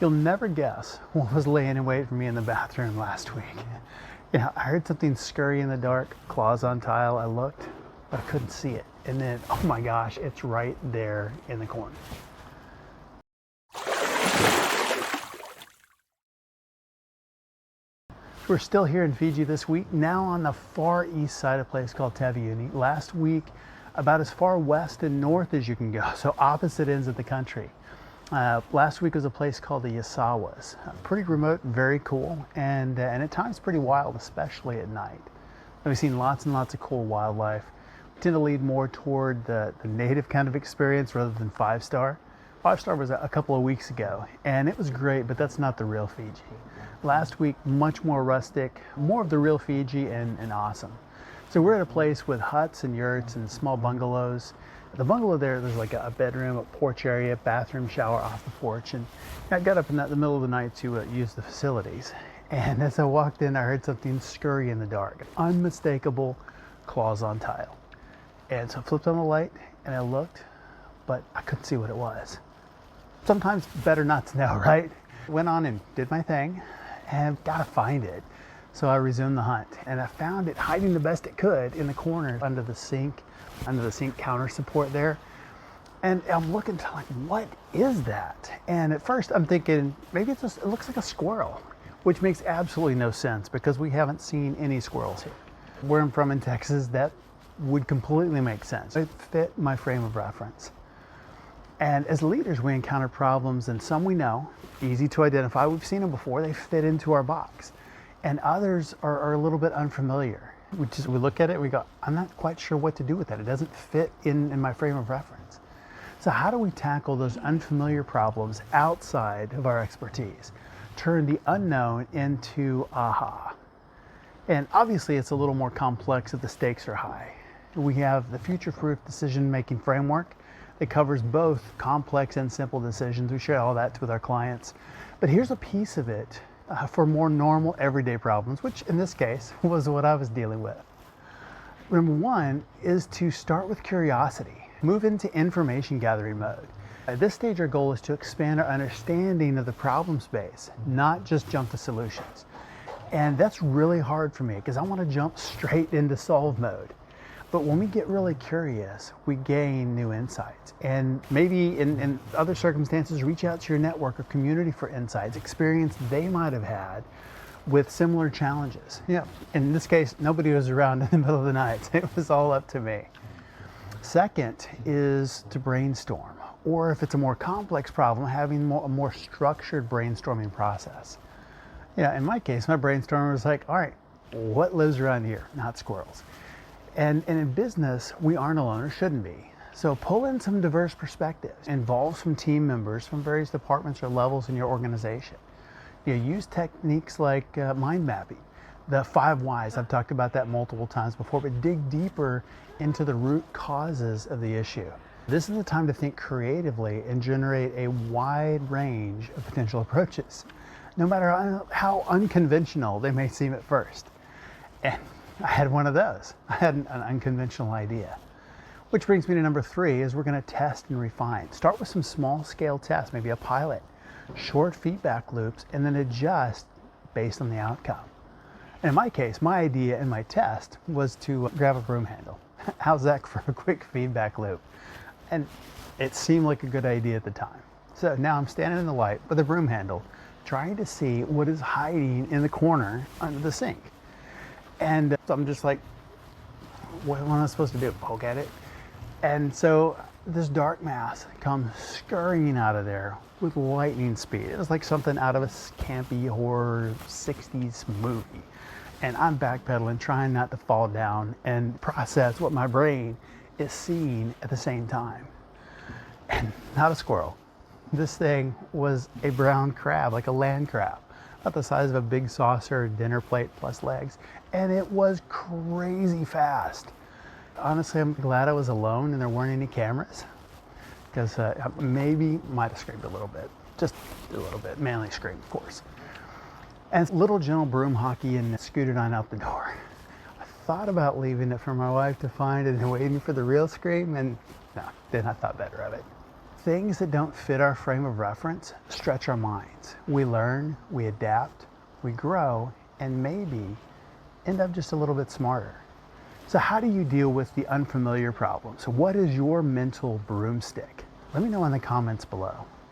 You'll never guess what was laying in wait for me in the bathroom last week. I heard something scurry in the dark, claws on tile. I looked, but I couldn't see it. And then, oh my gosh, it's right there in the corner. We're still here in Fiji this week, now on the far east side of a place called Taveuni. Last week, about as far west and north as you can go, so opposite ends of the country. Last week was a place called the Yasawas. Pretty remote, very cool, and at times pretty wild, especially at night. We've seen lots and lots of cool wildlife. We tend to lead more toward the native kind of experience rather than five-star. Five-star was a couple of weeks ago, and it was great, but that's not the real Fiji. Last week, much more rustic, more of the real Fiji, and awesome. So we're at a place with huts and yurts and small bungalows. The bungalow there's like a bedroom, a porch area, bathroom, shower off the porch. And I got up in the middle of the night to use the facilities. And as I walked in, I heard something scurry in the dark. Unmistakable claws on tile. And so I flipped on the light and I looked, but I couldn't see what it was. Sometimes better not to know, right? Went on and did my thing and gotta find it. So I resumed the hunt and I found it hiding the best it could in the corner under the sink counter support there. And I'm looking to like, what is that? And at first I'm thinking maybe it looks like a squirrel, which makes absolutely no sense because we haven't seen any squirrels here. Where I'm from in Texas, that would completely make sense. It fit my frame of reference. And as leaders, we encounter problems, and some we know, easy to identify. We've seen them before, they fit into our box. And others are a little bit unfamiliar. We look at it, we go, I'm not quite sure what to do with that. It doesn't fit in my frame of reference. So how do we tackle those unfamiliar problems outside of our expertise? Turn the unknown into aha. And obviously it's a little more complex if the stakes are high. We have the future-proof decision-making framework that covers both complex and simple decisions. We share all that with our clients. But here's a piece of it for more normal everyday problems, which in this case was what I was dealing with. Number one is to start with curiosity. Move into information gathering mode. At this stage, our goal is to expand our understanding of the problem space, not just jump to solutions. And that's really hard for me because I want to jump straight into solve mode. But when we get really curious, we gain new insights. And maybe in other circumstances, reach out to your network or community for insights, experience they might have had with similar challenges. In this case, nobody was around in the middle of the night. It was all up to me. Second is to brainstorm, or if it's a more complex problem, having a more structured brainstorming process. In my case, my brainstormer was like, all right, what lives around here? Not squirrels. And in business, we aren't alone, or shouldn't be. So pull in some diverse perspectives, involve some team members from various departments or levels in your organization. Use techniques like mind mapping, the 5 whys. I've talked about that multiple times before, but dig deeper into the root causes of the issue. This is the time to think creatively and generate a wide range of potential approaches, no matter how unconventional they may seem at first. And I had one of those. I had an unconventional idea. Which brings me to number 3, is we're going to test and refine. Start with some small scale tests, maybe a pilot, short feedback loops, and then adjust based on the outcome. And in my case, my idea in my test was to grab a broom handle. How's that for a quick feedback loop? And it seemed like a good idea at the time. So now I'm standing in the light with a broom handle, trying to see what is hiding in the corner under the sink. And so I'm just like, what am I supposed to do? Poke at it? And so this dark mass comes scurrying out of there with lightning speed. It was like something out of a campy horror 60s movie. And I'm backpedaling, trying not to fall down and process what my brain is seeing at the same time. And not a squirrel. This thing was a brown crab, like a land crab, about the size of a big saucer dinner plate plus legs. And it was crazy fast. Honestly, I'm glad I was alone and there weren't any cameras, because maybe might have screamed a little bit, just a little bit, manly scream, of course. And little gentle broom hockey and scooted on out the door. I thought about leaving it for my wife to find and waiting for the real scream, and no, then I thought better of it. things that don't fit our frame of reference stretch our minds. We learn, we adapt, we grow, and maybe end up just a little bit smarter. So how do you deal with the unfamiliar problems? What is your mental broomstick? Let me know in the comments below.